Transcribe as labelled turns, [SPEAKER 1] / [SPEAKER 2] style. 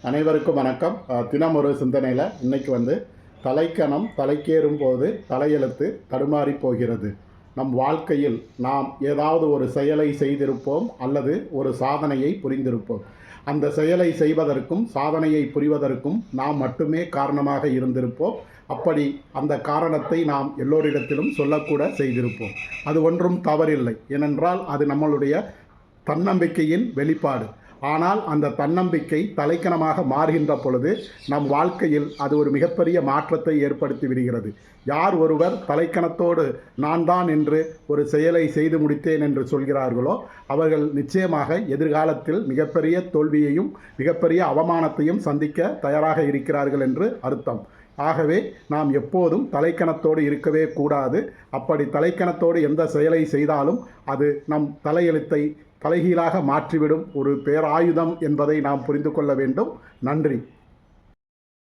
[SPEAKER 1] அனைவருக்கும் வணக்கம். தினம் ஒரு சிந்தனையில் இன்னைக்கு தலைக்கணம் தலைக்கேறும் போது தலையெழுத்து தடுமாறி போகிறது. நம் வாழ்க்கையில் நாம் ஏதாவது ஒரு செயலை செய்திருப்போம் அல்லது ஒரு சாதனையை புரிந்திருப்போம். அந்த செயலை செய்வதற்கும் சாதனையை புரிவதற்கும் நாம் மட்டுமே காரணமாக இருந்திருப்போம். அப்படி அந்த காரணத்தை நாம் எல்லோரிடத்திலும் சொல்லக்கூட செய்திருப்போம். அது ஒன்றும் தவறில்லை, ஏனென்றால் அது நம்மளுடைய தன்னம்பிக்கையின் வெளிப்பாடு. ஆனால் அந்த தன்னம்பிக்கை தலைக்கணமாக மாறுகின்ற பொழுது நம் வாழ்க்கையில் அது ஒரு மிகப்பெரிய மாற்றத்தை ஏற்படுத்தி விடுகிறது. யார் ஒருவர் தலைக்கணத்தோடு நான் தான் என்று ஒரு செயலை செய்து முடித்தேன் என்று சொல்கிறார்களோ அவர்கள் நிச்சயமாக எதிர்காலத்தில் மிகப்பெரிய தோல்வியையும் மிகப்பெரிய அவமானத்தையும் சந்திக்க தயாராக இருக்கிறார்கள் என்று அர்த்தம். ஆகவே நாம் எப்போதும் தலைக்கணத்தோடு இருக்கவே கூடாது. அப்படி தலைக்கணத்தோடு எந்த செயலை செய்தாலும் அது நம் தலையெழுத்தை தலைகீழாக மாற்றிவிடும் ஒரு பேராயுதம் என்பதை நாம் புரிந்து கொள்ள வேண்டும். நன்றி.